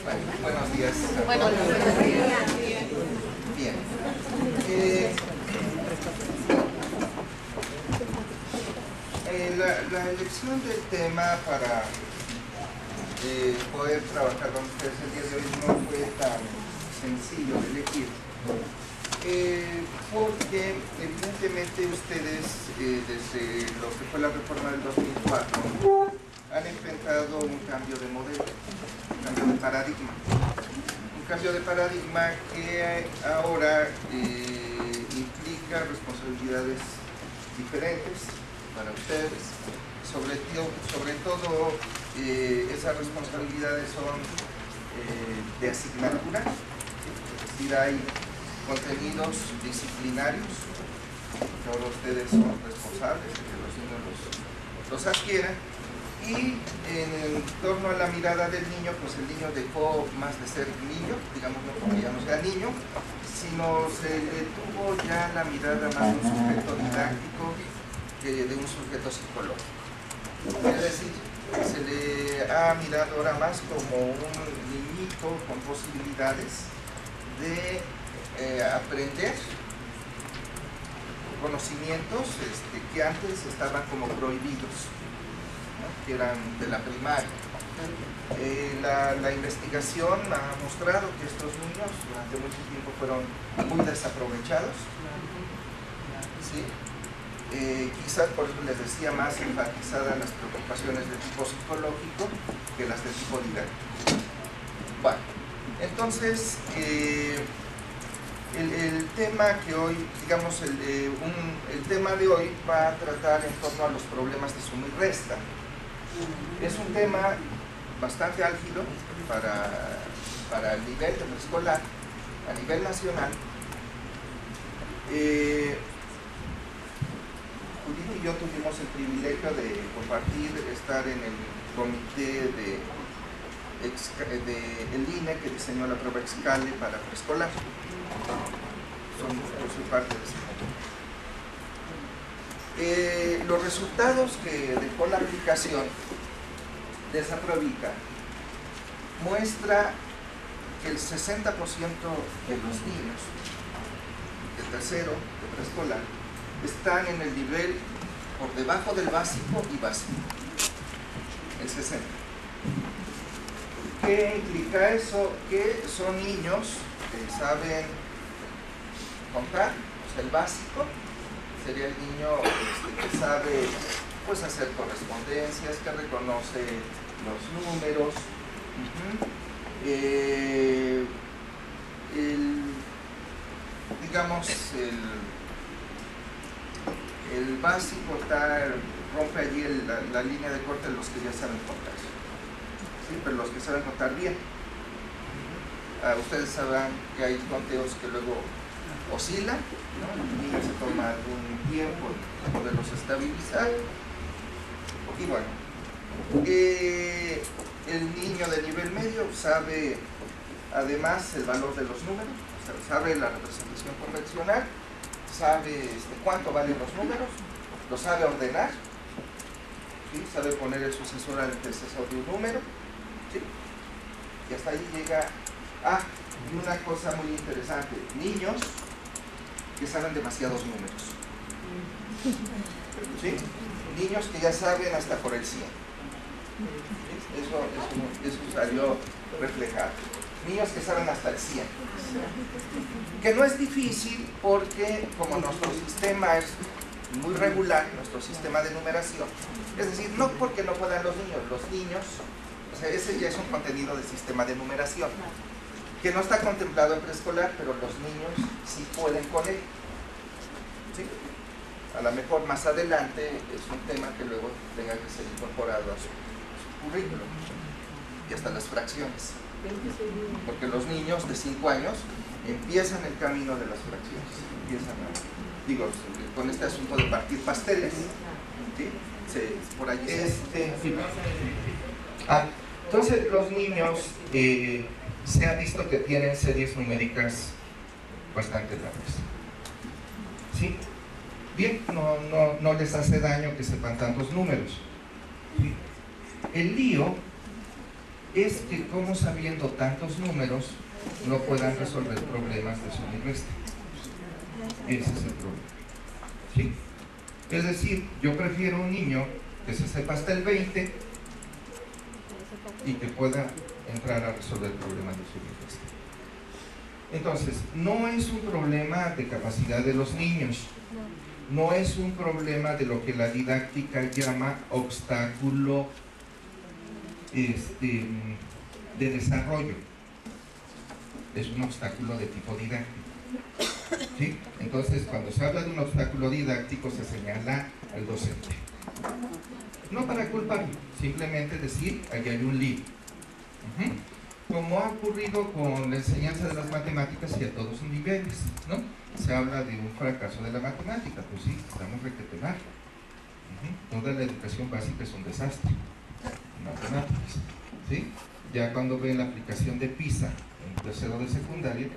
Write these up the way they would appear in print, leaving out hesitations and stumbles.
Bueno, buenos días. Buenos días. Bien. La elección del tema para poder trabajar con ustedes el día de hoy no fue tan sencillo de elegir. Porque evidentemente ustedes, desde lo que fue la reforma del 2004, han enfrentado un cambio de modelo, un cambio de paradigma. Un cambio de paradigma que ahora implica responsabilidades diferentes para ustedes. Sobre todo, esas responsabilidades son de asignatura, es decir, hay contenidos disciplinarios que ahora ustedes son responsables de que los niños los adquieran, y en torno a la mirada del niño, pues el niño dejó más de ser niño, digamos, no porque ya no sea niño, sino se le tuvo ya la mirada más de un sujeto didáctico que de un sujeto psicológico. Es decir, se le ha mirado ahora más como un niñito con posibilidades de aprender conocimientos que antes estaban como prohibidos, ¿no? Que eran de la primaria. La investigación ha mostrado que estos niños durante mucho tiempo fueron muy desaprovechados, ¿sí? Quizás por eso les decía, más enfatizadas las preocupaciones de tipo psicológico que las de tipo didáctico. Bueno, entonces el tema que hoy, digamos, el tema de hoy va a tratar en torno a los problemas de suma y resta. Es un tema bastante álgido para el nivel de preescolar, a nivel nacional. Judith y yo tuvimos el privilegio de compartir, estar en el comité del INE que diseñó la prueba Excale para preescolar. Yo soy parte de ese. Los resultados que dejó la aplicación de esa pruebita muestra que el 60% de los niños de tercero, de preescolar, están en el nivel por debajo del básico y básico. El 60%. ¿Qué implica eso? Que son niños que saben contar, o sea, el básico sería el niño que sabe, pues, hacer correspondencias, que reconoce los números. Digamos, el básico rompe allí la línea de corte de los que ya saben contar, ¿sí? Pero los que saben contar bien. Ustedes sabrán que hay conteos que luego oscilan, ¿no? El niño se toma algún tiempo en poderlos estabilizar. Y bueno, el niño de nivel medio sabe además el valor de los números, o sea, sabe la representación convencional, sabe cuánto valen los números, lo sabe ordenar, ¿sí? Sabe poner el sucesor al antecesor de un número, ¿sí? Y hasta ahí llega. Y una cosa muy interesante, niños que saben demasiados números, ¿sí? Niños que ya saben hasta por el 100. Eso salió reflejado. Niños que saben hasta el 100. Que no es difícil porque como nuestro sistema es muy regular, nuestro sistema de numeración, es decir, no porque no puedan los niños, o sea, ese ya es un contenido del sistema de numeración, que no está contemplado en preescolar, pero los niños sí pueden con él, ¿sí? A lo mejor más adelante es un tema que luego tenga que ser incorporado a su currículum, y hasta las fracciones, porque los niños de 5 años empiezan el camino de las fracciones, con este asunto de partir pasteles, ¿sí? Por allí entonces los niños se ha visto que tienen series numéricas bastante grandes, ¿sí? Bien, no les hace daño que sepan tantos números, ¿sí? El lío es que como sabiendo tantos números no puedan resolver problemas de suma y resta. Ese es el problema. ¿Sí? Es decir, yo prefiero un niño que se sepa hasta el 20 y que pueda entrar a resolver problemas de suma y resta. Entonces, no es un problema de capacidad de los niños, no es un problema de lo que la didáctica llama obstáculo de desarrollo, es un obstáculo de tipo didáctico. ¿Sí? Entonces, cuando se habla de un obstáculo didáctico, se señala al docente. No para culparlo, simplemente decir, aquí hay un lío. Como ha ocurrido con la enseñanza de las matemáticas y a todos sus niveles, ¿no? Se habla de un fracaso de la matemática, pues sí, estamos requete mal. Toda la educación básica es un desastre en matemáticas, ¿sí? Ya cuando ven la aplicación de PISA en tercero de secundaria,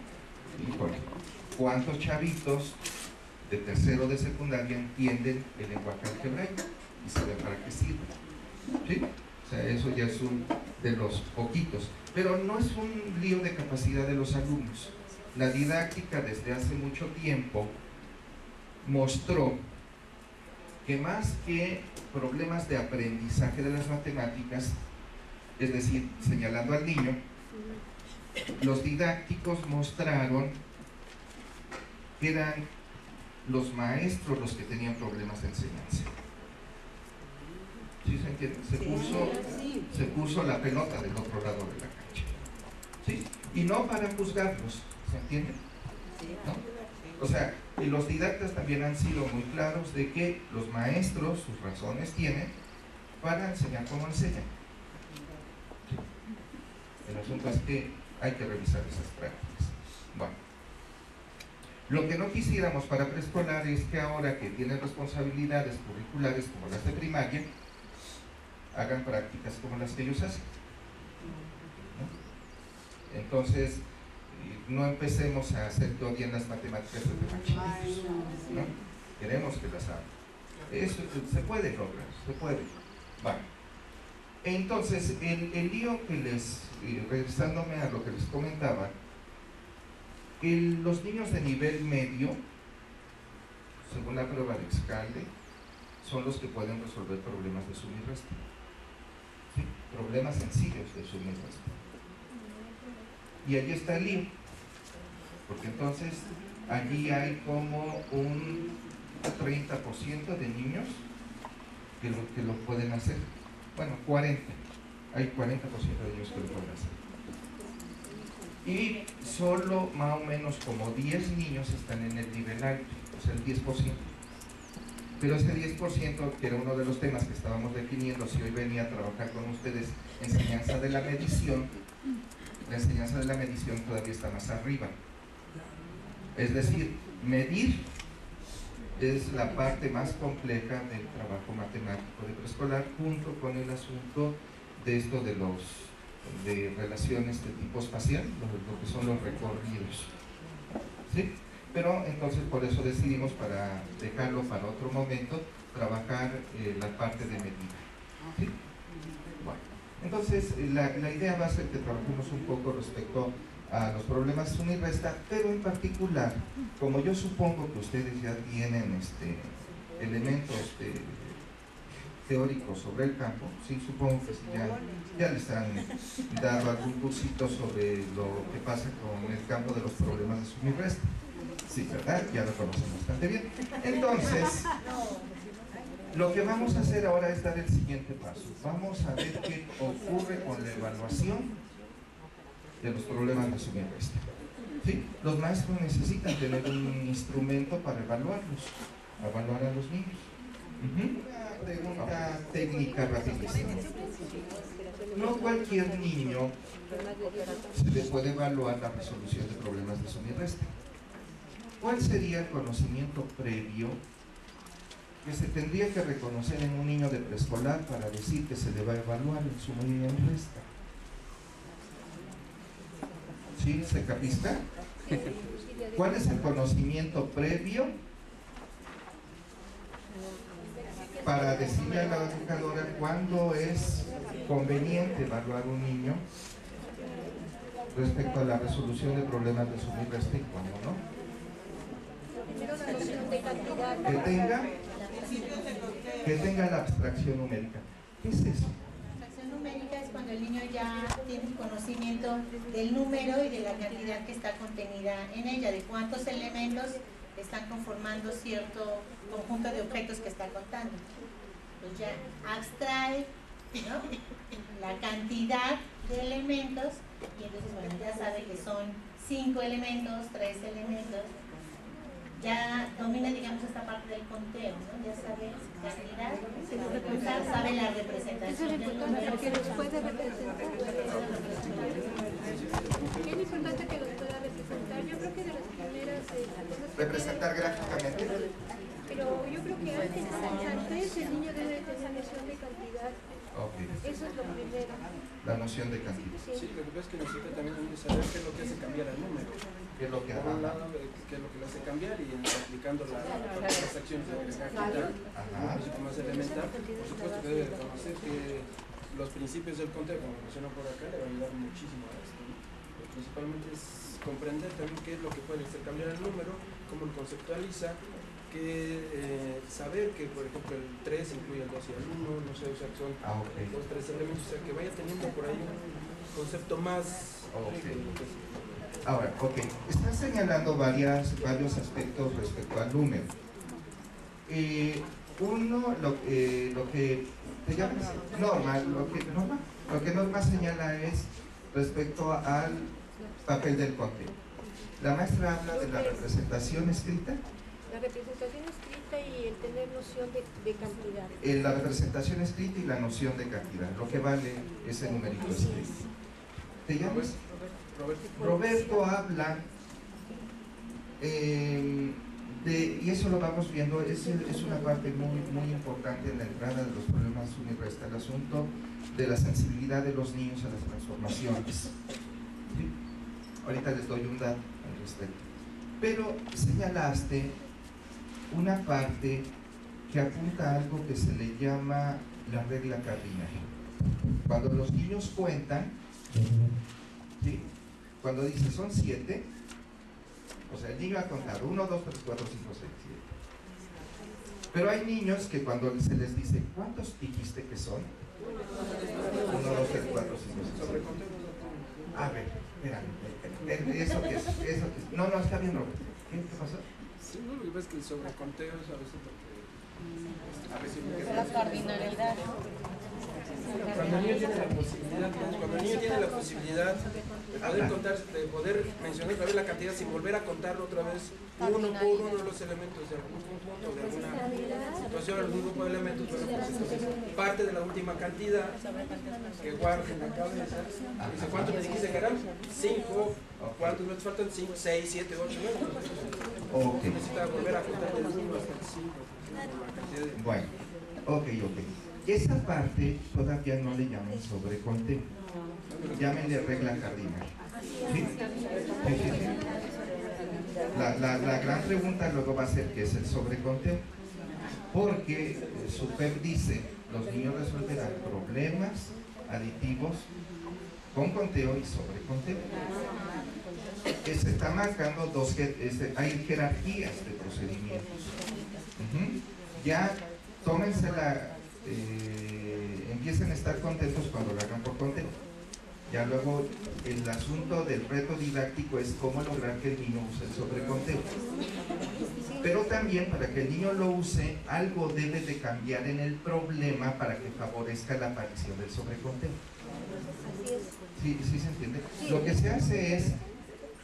híjole, ¿cuántos chavitos de tercero de secundaria entienden el lenguaje algebraico y saben para qué sirve? ¿Sí? O sea, eso ya es un de los poquitos, pero no es un lío de capacidad de los alumnos. La didáctica desde hace mucho tiempo mostró que más que problemas de aprendizaje de las matemáticas, es decir, señalando al niño, los didácticos mostraron que eran los maestros los que tenían problemas de enseñanza. ¿Sí se entiende? Se puso la pelota del otro lado de la cancha. ¿Sí? Y no para juzgarlos, ¿se entiende? ¿No? O sea, y los didactas también han sido muy claros de que los maestros sus razones tienen para enseñar cómo enseñan. ¿Sí? El asunto es que hay que revisar esas prácticas. Bueno, lo que no quisiéramos para preescolar es que ahora que tienen responsabilidades curriculares como las de primaria, hagan prácticas como las que ellos hacen, ¿no? Entonces, no empecemos a hacer que odien las matemáticas desde más chiquitos, ¿no? Queremos que las hagan. Eso se puede lograr, se puede. Vale. Entonces, el lío que regresándome a lo que les comentaba, los niños de nivel medio, según la prueba de Scalde, son los que pueden resolver problemas de suma y resta. ¿Sí? Problemas sencillos de suma y resta. Y allí está el lío, porque entonces allí hay como un 30% de niños que lo pueden hacer. Bueno, 40, hay 40% de niños que lo pueden hacer. Y solo más o menos como 10 niños están en el nivel alto, o sea el 10%. Pero ese 10%, que era uno de los temas que estábamos definiendo, si hoy venía a trabajar con ustedes enseñanza de la medición, la enseñanza de la medición todavía está más arriba. Es decir, medir es la parte más compleja del trabajo matemático de preescolar, junto con el asunto de esto de relaciones de tipo espacial, lo que son los recorridos. ¿Sí? Pero entonces por eso decidimos, para dejarlo para otro momento, trabajar la parte de medida. ¿Sí? Bueno, entonces la idea va a ser que trabajemos un poco respecto a los problemas suma y resta, pero en particular, como yo supongo que ustedes ya tienen elementos teóricos sobre el campo, sí, supongo que ya les han dado algún cursito sobre lo que pasa con el campo de los problemas de suma y resta. Sí, ¿verdad? Ya lo conocen bastante bien. Entonces, lo que vamos a hacer ahora es dar el siguiente paso. Vamos a ver qué ocurre con la evaluación de los problemas de suma y resta. ¿Sí? Los maestros necesitan tener un instrumento para evaluar a los niños. Una pregunta técnica rapidísima. No cualquier niño se le puede evaluar la resolución de problemas de suma y resta. ¿Cuál sería el conocimiento previo que se tendría que reconocer en un niño de preescolar para decir que se le va a evaluar en suma y en resta? ¿Sí? ¿Se capisca? ¿Cuál es el conocimiento previo para decirle a la educadora cuándo es conveniente evaluar un niño respecto a la resolución de problemas de sumir restricto, ¿no? Primero la noción de cantidad. Que tenga la abstracción numérica. ¿Qué es eso? La abstracción numérica es cuando el niño ya tiene conocimiento del número y de la cantidad que está contenida en ella, de cuántos elementos están conformando cierto conjunto de objetos que está contando. Pues ya abstrae, ¿no?, la cantidad de elementos y entonces, bueno, ya sabe que son 5 elementos, 3 elementos. Ya domina, digamos, esta parte del conteo, ¿no? Ya sabe cantidad, sabe la representación del número. Que los puede representar. ¿Qué es importante que los pueda representar? Yo creo que de las primeras cosas. Representar gráficamente. Pero yo creo que antes el niño debe tener noción de cantidad. Okay. Eso es lo primero. La noción de cantidad. Sí, lo que pasa es que necesita también saber qué es lo que hace cambiar el número. ¿Qué es lo que Por un lado, qué es lo que le hace cambiar y aplicando las acciones de agregar, quitar, un principio más elemental. Por supuesto que debe conocer que los principios del conteo, como mencionó por acá, le va a ayudar muchísimo a esto, ¿no? Principalmente es comprender también qué es lo que puede hacer cambiar el número, cómo lo conceptualiza, que saber que, por ejemplo, el 3 incluye el 2 y el 1, no sé, o sea, que son los 3 elementos, o sea, que vaya teniendo por ahí un concepto más rico. Ahora, está señalando varios aspectos respecto al número. Uno, lo que te llamas Norma, lo que Norma señala es respecto al papel del conteo. La maestra habla de la representación escrita. La representación escrita y el tener noción de cantidad. La representación escrita y la noción de cantidad, lo que vale ese numerito escrito. ¿Te llamas? Roberto habla y eso lo vamos viendo, es una parte muy importante en la entrada de los problemas suma y resta, el asunto de la sensibilidad de los niños a las transformaciones. ¿Sí? Ahorita les doy un dato al respecto. Pero señalaste una parte que apunta a algo que se le llama la regla cardinal. Cuando los niños cuentan, ¿sí?, cuando dice son 7, o sea, el niño ha contado 1, 2, 3, 4, 5, 6, 7. Pero hay niños que cuando se les dice, ¿cuántos dijiste que son? 1, 2, 3, 4, 5, 6. A ver, espérame, ¿eso qué es? No, está bien, Robert. ¿Qué pasó? Sí, no, lo que pasa es que el sobreconteo es a veces porque... La cardinalidad. Cuando el niño tiene la posibilidad de poder contar, de poder mencionar otra vez la cantidad sin volver a contarlo otra vez uno por uno de los elementos de algún conjunto, de alguna situación, algún grupo de elementos, bueno, pues entonces parte de la última cantidad que guarde en la cabeza. Dice, ¿cuántos me dijiste que eran? 5. ¿Cuántos me faltan? 5, 6, 7, 8, 9. Necesita volver a contar del 1 hasta el 5. Bueno, ok. Esa parte todavía no le llaman sobreconteo, llámenle regla cardinal. ¿Sí? Sí. La gran pregunta luego va a ser ¿qué es el sobreconteo? Porque Super dice, los niños resolverán problemas aditivos con conteo y sobreconteo. Se está marcando hay jerarquías de procedimientos. Ya tómensela, empiecen a estar contentos cuando lo hagan por conteo. Ya luego el asunto del reto didáctico es cómo lograr que el niño use el sobreconteo. Pero también para que el niño lo use, algo debe de cambiar en el problema para que favorezca la aparición del sobreconteo. ¿Sí se entiende? Lo que se hace es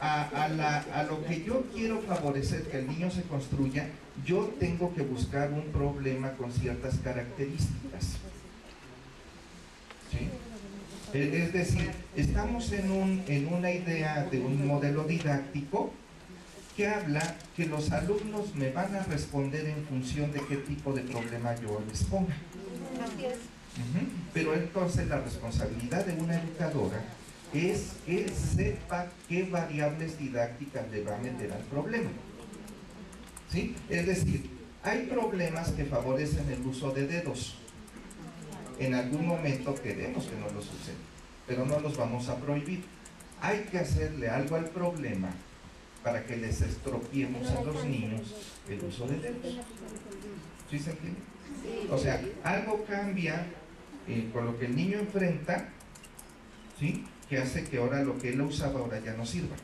a lo que yo quiero favorecer que el niño se construya, yo tengo que buscar un problema con ciertas características. ¿Sí? Es decir, estamos en una idea de un modelo didáctico que habla que los alumnos me van a responder en función de qué tipo de problema yo les ponga. Pero entonces la responsabilidad de una educadora es que sepa qué variables didácticas le va a meter al problema. ¿Sí? Es decir, hay problemas que favorecen el uso de dedos. en algún momento queremos que no los usen, pero no los vamos a prohibir. Hay que hacerle algo al problema para que les estropiemos a los niños el uso de dedos. ¿Sí se entiende? O sea, algo cambia con lo que el niño enfrenta, ¿sí? Que hace que ahora lo que él usaba ahora ya no sirva.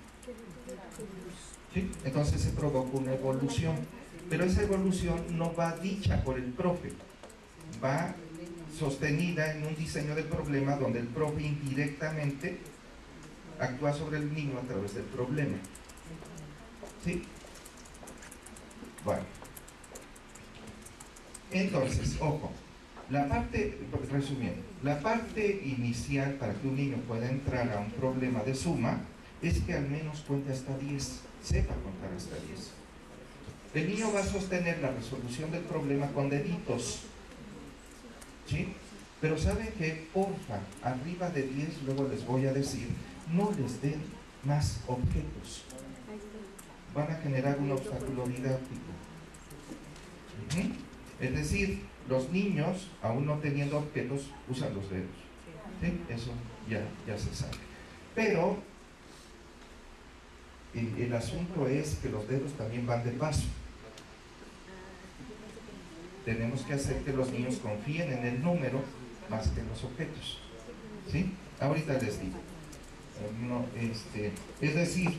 ¿Sí? Entonces se provoca una evolución, pero esa evolución no va dicha por el profe, va sostenida en un diseño del problema donde el profe indirectamente actúa sobre el niño a través del problema. ¿Sí? Bueno. Entonces, ojo, resumiendo, la parte inicial para que un niño pueda entrar a un problema de suma es que al menos cuente hasta 10, sepa contar hasta 10. El niño va a sostener la resolución del problema con deditos, ¿sí? Pero ¿saben qué? Porfa, arriba de 10, luego les voy a decir, no les den más objetos. Van a generar un obstáculo didáctico. Es decir, los niños, aún no teniendo objetos, usan los dedos. ¿Sí? Eso ya se sabe. Pero el asunto es que los dedos también van de paso. Tenemos que hacer que los niños confíen en el número más que en los objetos. ¿Sí? Ahorita les digo. Es decir,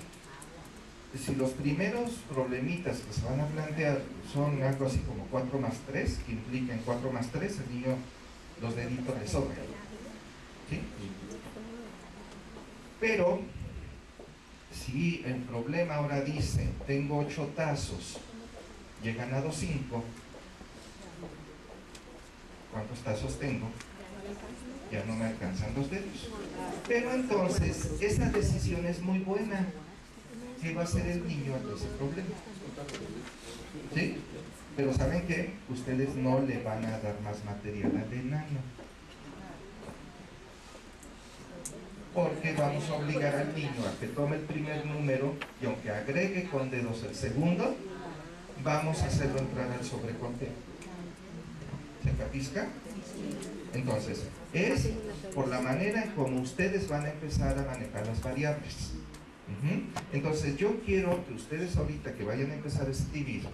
si los primeros problemitas que se van a plantear son algo así como 4 más 3, que implican 4 más 3, el niño los deditos le sobran. ¿Sí? Pero si el problema ahora dice, tengo 8 tazos y he ganado 5, ¿cuántos tazos tengo? Ya no me alcanzan los dedos. Pero entonces, esa decisión es muy buena. ¿Qué va a hacer el niño ante ese problema? ¿Sí? Pero ¿saben qué? Ustedes no le van a dar más material al enano. Porque vamos a obligar al niño a que tome el primer número y aunque agregue con dedos el segundo, vamos a hacerlo entrar al sobreconteo. ¿Se capisca? Entonces, es por la manera en como ustedes van a empezar a manejar las variables. Entonces, yo quiero que ustedes ahorita que vayan a empezar a escribir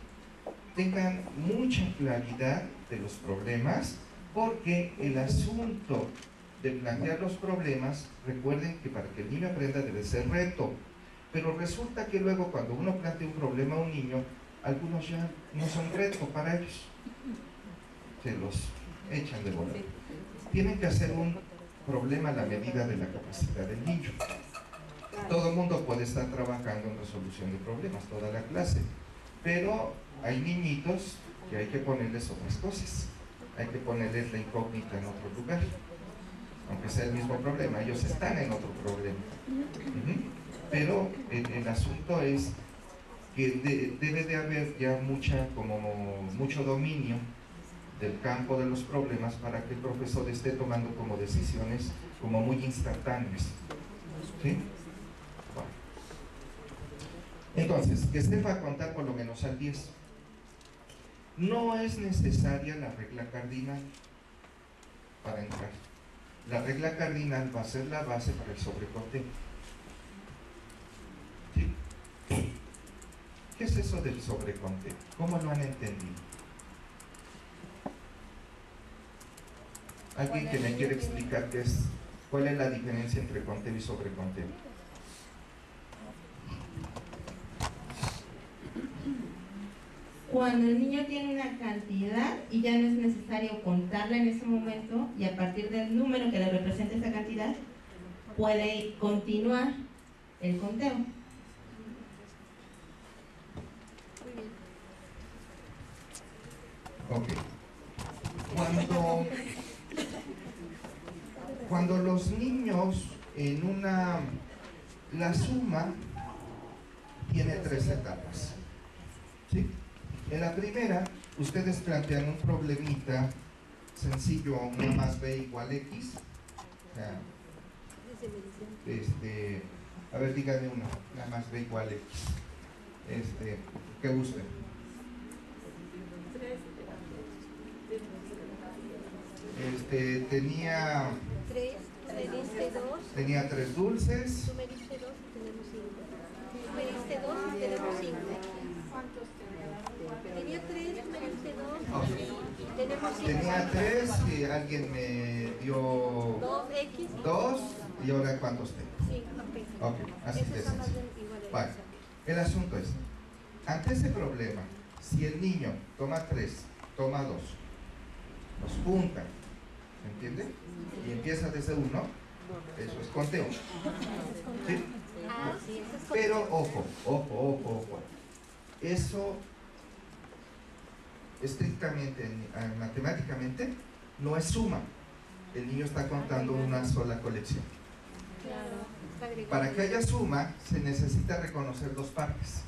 tengan mucha claridad de los problemas, porque el asunto de plantear los problemas, recuerden que para que el niño aprenda debe ser reto, pero resulta que luego cuando uno plantea un problema a un niño, algunos ya no son reto para ellos, se los echan de volar. Tienen que hacer un problema a la medida de la capacidad del niño. Todo el mundo puede estar trabajando en resolución de problemas, toda la clase, pero hay niñitos que hay que ponerles otras cosas, hay que ponerles la incógnita en otro lugar, aunque sea el mismo problema, ellos están en otro problema. Pero el asunto es que debe de haber ya mucho dominio del campo de los problemas para que el profesor esté tomando como decisiones como muy instantáneas. ¿Sí? Bueno. Entonces, que sepa contar por lo menos al 10. No es necesaria la regla cardinal para entrar. La regla cardinal va a ser la base para el sobreconteo. ¿Sí? ¿Qué es eso del sobreconteo? ¿Cómo lo han entendido? ¿Alguien que me quiere explicar cuál es la diferencia entre conteo y sobreconteo? Cuando el niño tiene una cantidad y ya no es necesario contarla en ese momento, y a partir del número que le representa esa cantidad, puede continuar el conteo. Ok. Cuando los niños la suma tiene 3 etapas. ¿Sí? En la primera, ustedes plantean un problemita sencillo, 1 más b igual x. O sea, a ver, díganme una más b igual x. ¿Qué gusten? tenía 3, tú me diste 2, tenía 3 dulces. tú me diste 2 y tenemos 5. Tú me diste 2 y tenemos 5. Tenía 3, tú me diste 2 y tenemos 5. Tenía 3 y alguien me dio 2x. 2 y ahora ¿cuántos tengo? Sí, ok. Ok, así de Esos son sencillo. las iguales. Vale, el asunto es, ante ese problema, si el niño toma 3, toma 2, los junta, ¿se entiende? Y empieza desde 1, eso es conteo. ¿Sí? Ah, sí, eso es Pero ojo, eso estrictamente, matemáticamente, no es suma. El niño está contando una sola colección. Claro, está agregado. Para que haya suma, se necesita reconocer 2 partes.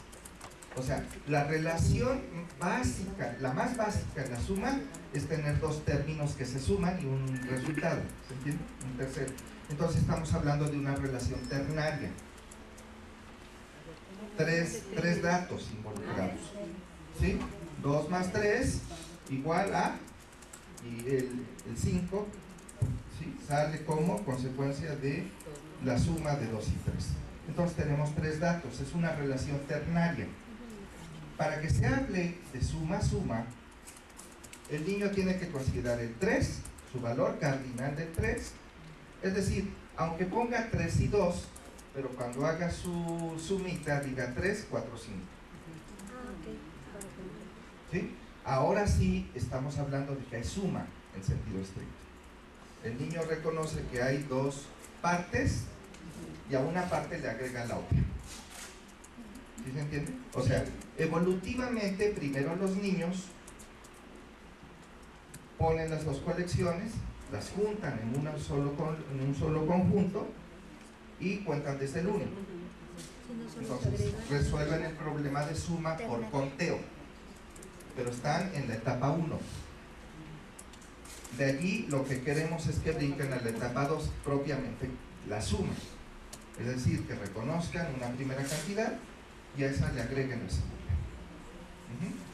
O sea, la relación básica, la más básica en la suma, es tener 2 términos que se suman y un resultado. ¿Se entiende? Un tercero. Entonces estamos hablando de una relación ternaria. Tres datos involucrados. ¿Sí? 2 más 3 igual a, y el 5, ¿sí? Sale como consecuencia de la suma de 2 y 3. Entonces tenemos 3 datos, es una relación ternaria. Para que se hable de suma, el niño tiene que considerar el 3, su valor cardinal del 3, es decir, aunque ponga 3 y 2, pero cuando haga su sumita diga 3, 4, 5. Ah, ok. ¿Sí? Ahora sí estamos hablando de que hay suma en sentido estricto. El niño reconoce que hay 2 partes y a una parte le agrega la otra. ¿Sí se entiende? O sea, evolutivamente primero los niños ponen las 2 colecciones, las juntan en un solo conjunto y cuentan desde el 1. Entonces resuelven el problema de suma por conteo, pero están en la etapa 1. De allí lo que queremos es que brinquen a la etapa 2, propiamente la suma. Es decir, que reconozcan una primera cantidad y a esa le agreguen la segunda.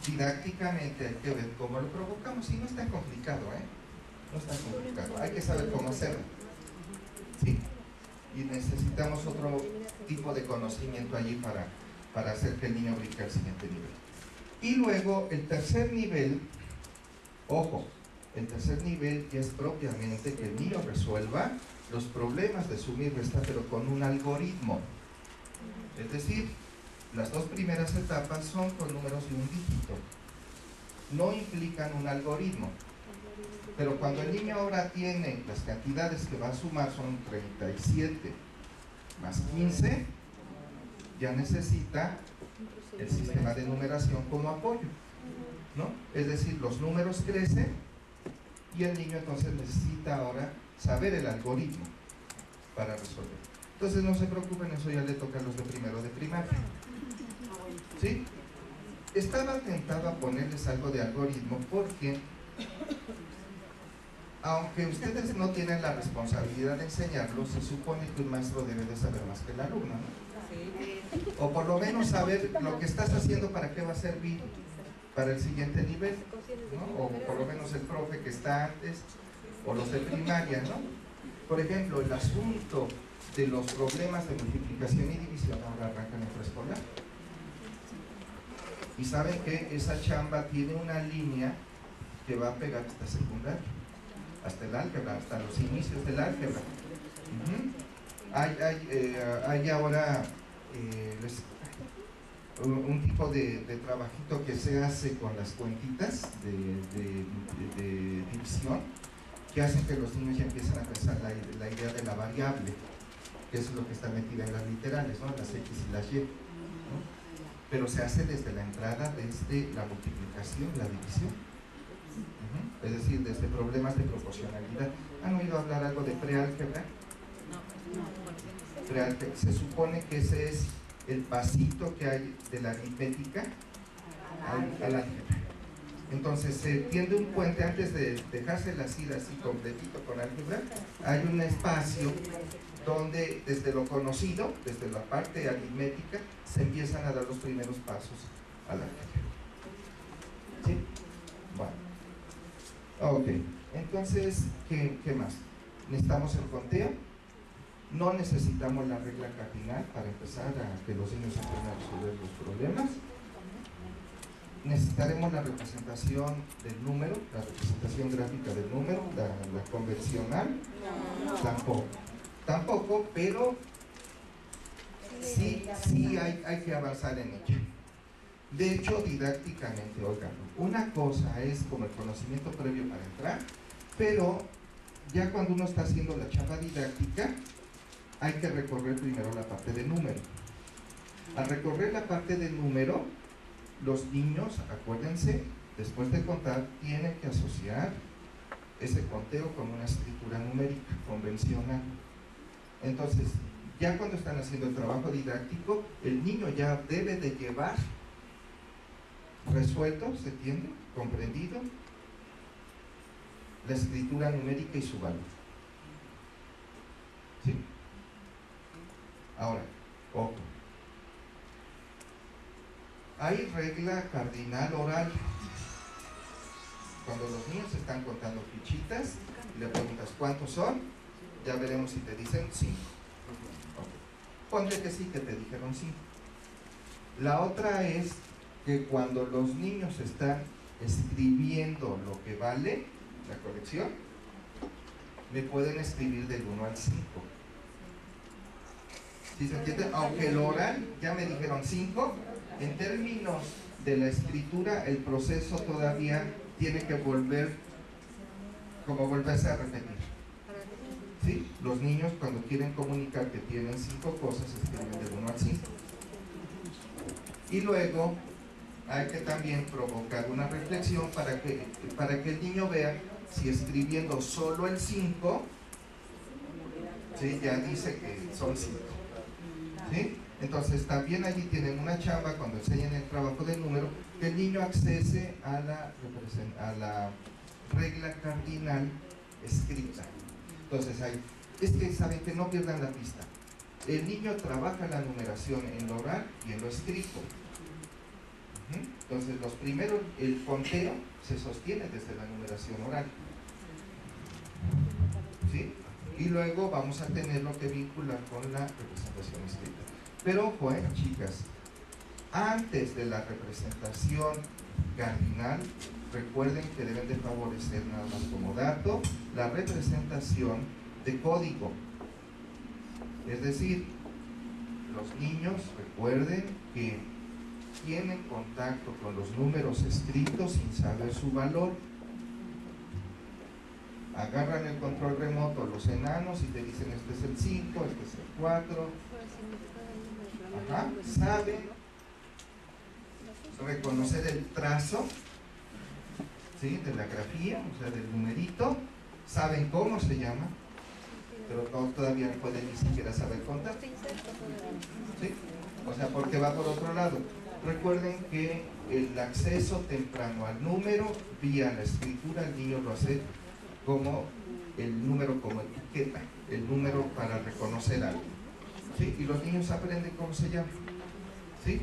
Didácticamente hay que ver cómo lo provocamos y no es tan complicado, no es tan complicado, hay que saber cómo hacerlo. ¿Sí? Y necesitamos otro tipo de conocimiento allí para hacer que el niño brinque al siguiente nivel. Y luego el tercer nivel, ojo, el tercer nivel ya es propiamente que el niño resuelva los problemas de suma y resta, pero con un algoritmo. Es decir, las 2 primeras etapas son con números de un dígito, no implican un algoritmo. Pero cuando el niño ahora tiene las cantidades que va a sumar son 37 más 15, ya necesita el sistema de numeración como apoyo, ¿no? Es decir, los números crecen y el niño entonces necesita ahora saber el algoritmo para resolver. Entonces no se preocupen, eso ya le toca a los de primero de primaria. ¿Sí? Estaba tentado a ponerles algo de algoritmo porque aunque ustedes no tienen la responsabilidad de enseñarlo, se supone que un maestro debe de saber más que el alumno, ¿no? O por lo menos saber lo que estás haciendo para qué va a servir para el siguiente nivel, ¿no? O por lo menos el profe que está antes, o los de primaria, ¿no? Por ejemplo, el asunto de los problemas de multiplicación y división ahora arrancan en preescolar. Y saben que esa chamba tiene una línea que va a pegar hasta secundaria, hasta el álgebra, hasta los inicios del álgebra. Hay ahora un tipo de trabajito que se hace con las cuentitas de división, que hacen que los niños ya empiecen a pensar la idea de la variable, que es lo que está metida en las literales, ¿no? Las X y las Y, ¿no? Pero se hace desde la entrada, desde la multiplicación, la división. Es decir, desde problemas de proporcionalidad. ¿Han oído hablar algo de preálgebra? Preálgebra. Se supone que ese es el pasito que hay de la aritmética al álgebra. Entonces se tiende un puente antes de dejársela así completito con álgebra. Hay un espacio donde desde lo conocido, desde la parte aritmética, se empiezan a dar los primeros pasos al álgebra. ¿Sí? Bueno. Ok. Entonces, ¿qué más? Necesitamos el conteo. No necesitamos la regla cardinal para empezar a que los niños aprendan a resolver los problemas. Necesitaremos la representación del número, la representación gráfica del número, la convencional. Tampoco, pero sí hay que avanzar en ella. De hecho, didácticamente, oigan, una cosa es como el conocimiento previo para entrar, pero ya cuando uno está haciendo la chamba didáctica, hay que recorrer primero la parte de número. Al recorrer la parte de número, los niños, acuérdense, después de contar, tienen que asociar ese conteo con una escritura numérica convencional. Entonces, ya cuando están haciendo el trabajo didáctico, el niño ya debe de llevar resuelto, ¿se entiende? Comprendido la escritura numérica y su valor. ¿Sí? Ahora, ojo. Hay regla cardinal oral. Cuando los niños están contando fichitas y le preguntas ¿cuántos son? Ya veremos si te dicen 5. Okay. Ponle que sí, que te dijeron 5. La otra es que cuando los niños están escribiendo lo que vale la colección, le pueden escribir del 1 al 5. ¿Sí se entiende? Aunque el oral, ya me dijeron 5, en términos de la escritura, el proceso todavía tiene que volverse a repetir. ¿Sí? Los niños cuando quieren comunicar que tienen 5 cosas, escriben del 1 al 5. Y luego hay que también provocar una reflexión para que el niño vea si escribiendo solo el 5, ¿sí? Ya dice que son 5. ¿Sí? Entonces también allí tienen una chamba cuando enseñan el trabajo del número, que el niño accese a la regla cardinal escrita. Entonces es que saben que no pierdan la pista. El niño trabaja la numeración en lo oral y en lo escrito. Entonces los primeros, el conteo se sostiene desde la numeración oral. ¿Sí? Y luego vamos a tenerlo que vincular con la representación escrita. Pero ojo, chicas, antes de la representación cardinal, recuerden que deben de favorecer nada más como dato la representación de código. Es decir, los niños recuerden que tienen contacto con los números escritos sin saber su valor. Agarran el control remoto a los enanos y te dicen este es el 5, este es el 4. Ajá. Saben reconocer el trazo, ¿sí? De la grafía, o sea, del numerito. Saben cómo se llama, pero todavía no pueden ni siquiera saber contar. ¿Sí? O sea, porque va por otro lado. Recuerden que el acceso temprano al número vía la escritura, el niño lo hace como el número como etiqueta, el número para reconocer algo. ¿Sí? Y los niños aprenden cómo se llama. ¿Sí?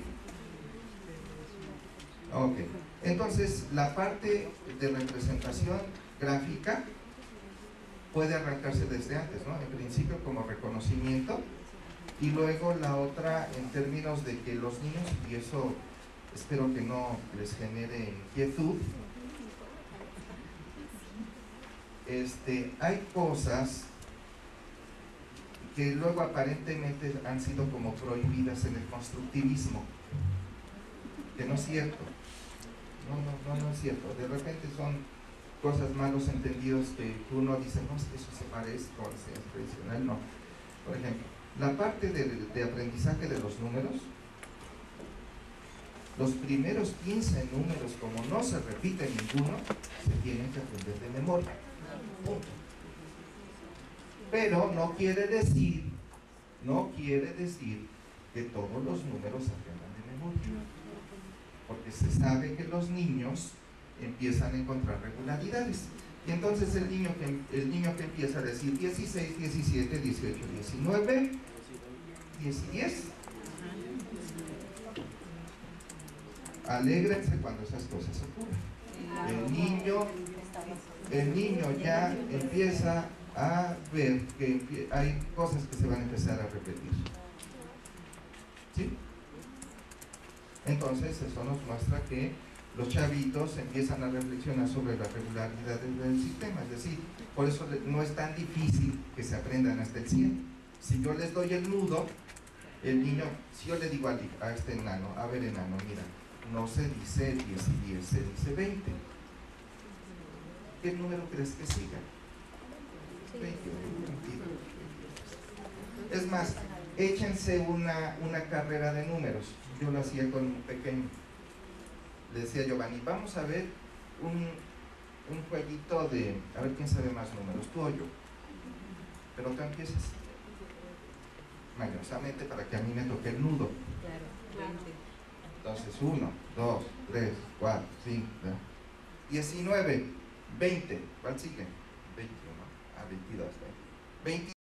Ok. Entonces, la parte de representación gráfica puede arrancarse desde antes, ¿no? En principio como reconocimiento, y luego la otra en términos de que los niños, y eso espero que no les genere inquietud, hay cosas que luego aparentemente han sido como prohibidas en el constructivismo, que no es cierto. No es cierto. De repente son cosas malos entendidos que uno dice, no, es que eso se parece con la enseñanza tradicional. No. Por ejemplo, la parte de aprendizaje de los números, los primeros 15 números, como no se repite ninguno, se tienen que aprender de memoria. Punto. Pero no quiere decir que todos los números se aprendan de memoria, porque se sabe que los niños empiezan a encontrar regularidades, y entonces el niño que empieza a decir 16, 17, 18, 19, 10 y 10, alégrense cuando esas cosas ocurran. el niño ya empieza a ver que hay cosas que se van a empezar a repetir. ¿Sí? Entonces eso nos muestra que los chavitos empiezan a reflexionar sobre la regularidad del sistema, es decir, por eso no es tan difícil que se aprendan hasta el 100. Si yo les doy el nudo, el niño, si yo le digo a este enano, a ver enano, mira, no se dice 10 y 10, se dice 20. ¿Qué número crees que siga? 20. Es más, échense una carrera de números. Yo lo hacía con un pequeño. Le decía a Giovanni, vamos a ver un jueguito de, a ver quién sabe más números, tú o yo. Pero tú empiezas mañosamente para que a mí me toque el nudo. Entonces 1, 2, 3, 4, 5, 19, 20. ¿Cuál sigue? 21, 22. 20.